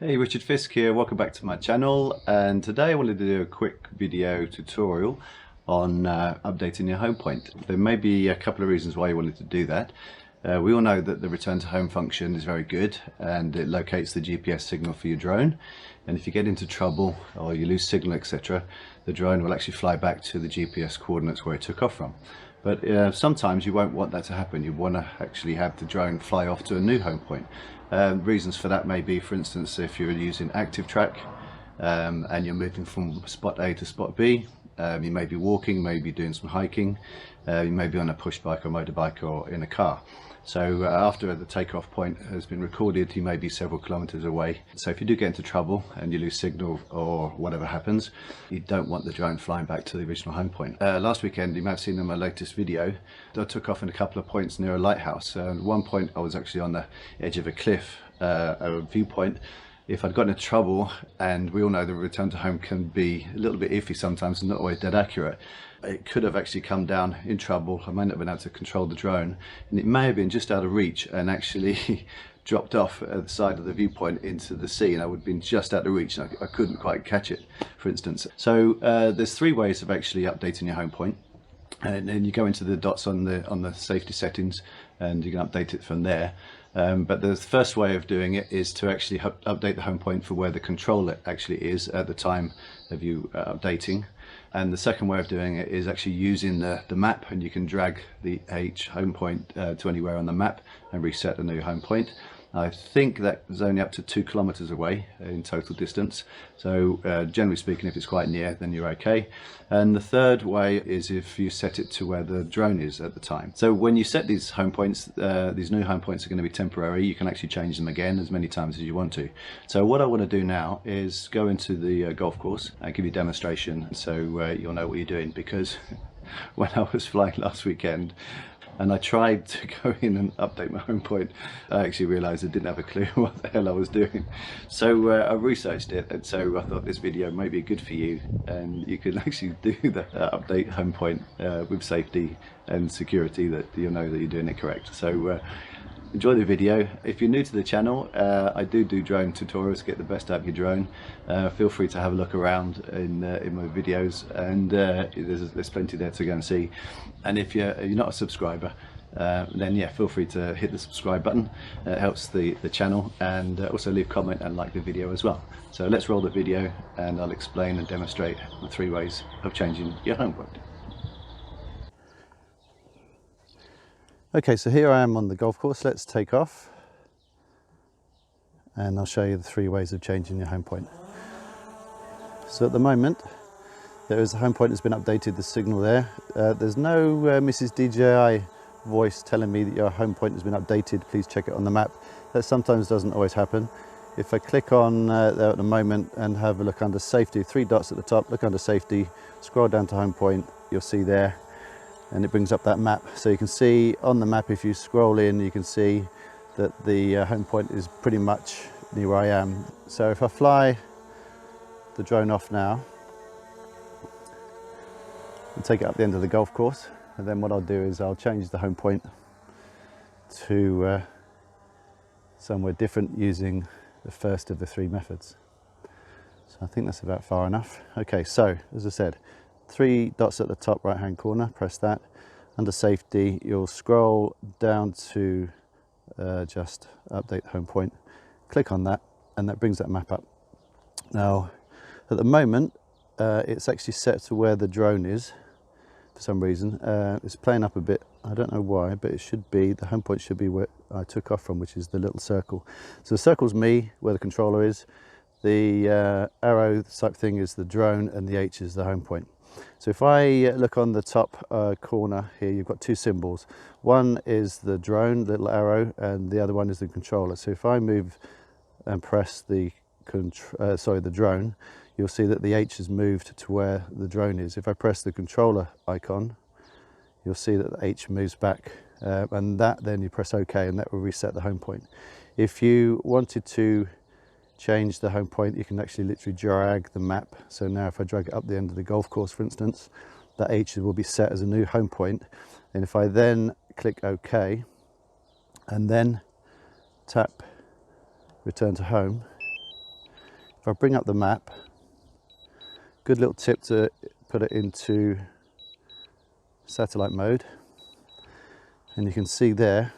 Hey, Richard Fisk here, welcome back to my channel, and today I wanted to do a quick video tutorial on updating your home point. There may be a couple of reasons why you wanted to do that. We all know that the return to home function is very good and it locates the GPS signal for your drone, and if you get into trouble or you lose signal, etc., the drone will actually fly back to the GPS coordinates where it took off from. But sometimes you won't want that to happen. You want to actually have the drone fly off to a new home point. Reasons for that may be, for instance, if you're using active track and you're moving from spot A to spot B, you may be walking, maybe doing some hiking, you may be on a push bike or motorbike or in a car. So after the takeoff point has been recorded, you may be several kilometers away. So if you do get into trouble and you lose signal or whatever happens, you don't want the drone flying back to the original home point. Last weekend, you may have seen in my latest video, I took off in a couple of points near a lighthouse. At one point I was actually on the edge of a cliff, a viewpoint. If I'd gotten into trouble, and we all know the return to home can be a little bit iffy sometimes and not always dead accurate, it could have actually come down in trouble. I may not have been able to control the drone, and it may have been just out of reach and actually dropped off at the side of the viewpoint into the sea, and I would have been just out of reach and I couldn't quite catch it, for instance. So there's three ways of actually updating your home point, and then you go into the dots on the safety settings and you can update it from there. But the first way of doing it is to actually update the home point for where the controller actually is at the time of you updating. And the second way of doing it is actually using the map, and you can drag the RTH Home Point to anywhere on the map and reset the new home point. I think that is only up to 2 kilometers away in total distance. So generally speaking, if it's quite near, then you're okay. And the third way is if you set it to where the drone is at the time. So when you set these home points, these new home points are going to be temporary. You can actually change them again as many times as you want to. So what I want to do now is go into the golf course and give you a demonstration so you'll know what you're doing, because when I was flying last weekend, and I tried to go in and update my home point, I actually realised I didn't have a clue what the hell I was doing. So I researched it, and so I thought this video may be good for you, and you can actually do the update home point with safety and security, that you'll know that you're doing it correct. So enjoy the video. If you're new to the channel, I do drone tutorials to get the best out of your drone. Feel free to have a look around in my videos, and there's plenty there to go and see. And if you're not a subscriber, then yeah, feel free to hit the subscribe button. It helps the channel, and also leave a comment and like the video as well. So let's roll the video and I'll explain and demonstrate the 3 ways of changing your home point. Okay, so here I am on the golf course. Let's take off and I'll show you the 3 ways of changing your home point. So at the moment, there is a home point that's been updated, the signal there. There's no Mrs. DJI voice telling me that your home point has been updated, please check it on the map. That sometimes doesn't always happen. If I click on there at the moment and have a look under safety, 3 dots at the top, look under safety, scroll down to home point, you'll see there, and it brings up that map. So you can see on the map, if you scroll in, you can see that the home point is pretty much near where I am. So if I fly the drone off now and take it up the end of the golf course, and then what I'll do is I'll change the home point to somewhere different using the first of the 3 methods. So I think that's about far enough. Okay, so as I said, 3 dots at the top right hand corner, press that. Under safety, you'll scroll down to just update home point, click on that, and that brings that map up. Now at the moment it's actually set to where the drone is for some reason. It's playing up a bit, I don't know why, but it should be, the home point should be where I took off from, which is the little circle. So the circle's me, where the controller is, the arrow type thing is the drone, and the H is the home point. So if I look on the top corner here, you've got 2 symbols. One is the drone, little arrow, and the other one is the controller. So if I move and press the drone, you'll see that the H has moved to where the drone is. If I press the controller icon, you'll see that the H moves back, and that then you press OK, and that will reset the home point. If you wanted to change the home point, you can actually literally drag the map. So now if I drag it up the end of the golf course, for instance, that H will be set as a new home point. And if I then click OK and then tap return to home, If I bring up the map, good little tip to put it into satellite mode, and you can see there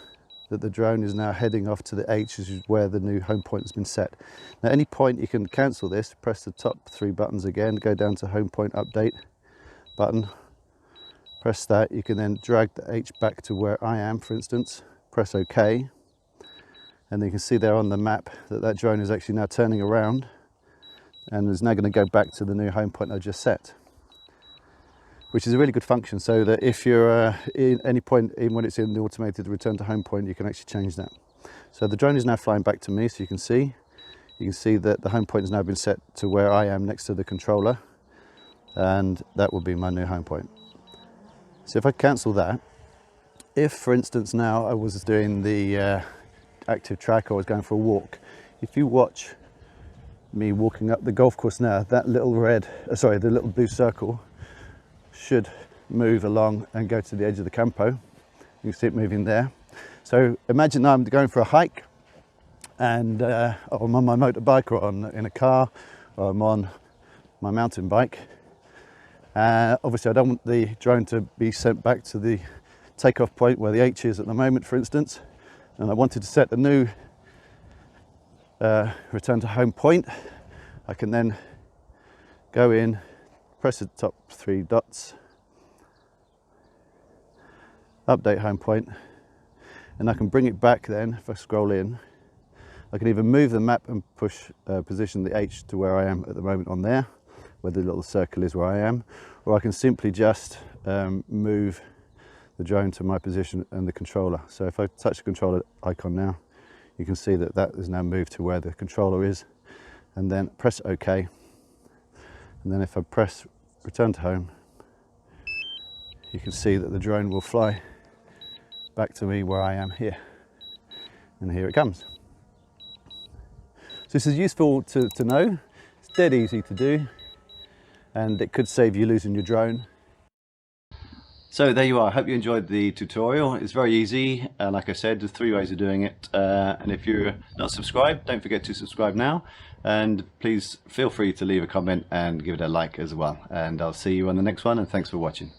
that the drone is now heading off to the H, which is where the new home point has been set. Now, at any point you can cancel this, press the top 3 buttons again, go down to home point update button, press that. You can then drag the H back to where I am, for instance, press OK, and you can see there on the map that that drone is actually now turning around and is now going to go back to the new home point I just set, which is a really good function, so that if you're in any point, even when it's in the automated return to home point, you can actually change that. So the drone is now flying back to me, so you can see that the home point has now been set to where I am next to the controller, and that will be my new home point. So if I cancel that, if for instance now I was doing the active track, or I was going for a walk, if you watch me walking up the golf course now, that little the little blue circle should move along and go to the edge of the campo. You can see it moving there. So imagine I'm going for a hike, and I'm on my motorbike, or in a car, or I'm on my mountain bike. Obviously I don't want the drone to be sent back to the takeoff point where the H is at the moment, for instance, and I wanted to set a new return to home point. I can then go in, press the top 3 dots, update home point, and I can bring it back. Then if I scroll in, I can either move the map and position the H to where I am at the moment on there, where the little circle is where I am, or I can simply just move the drone to my position and the controller. So if I touch the controller icon now, you can see that that is now moved to where the controller is, and then press OK. And then if I press return to home, you can see that the drone will fly back to me where I am here. And here it comes. So this is useful to know. It's dead easy to do, and it could save you losing your drone. So there you are. I hope you enjoyed the tutorial. It's very easy. Like I said, there's 3 ways of doing it. And if you're not subscribed, don't forget to subscribe now. And please feel free to leave a comment and give it a like as well. And I'll see you on the next one, and thanks for watching.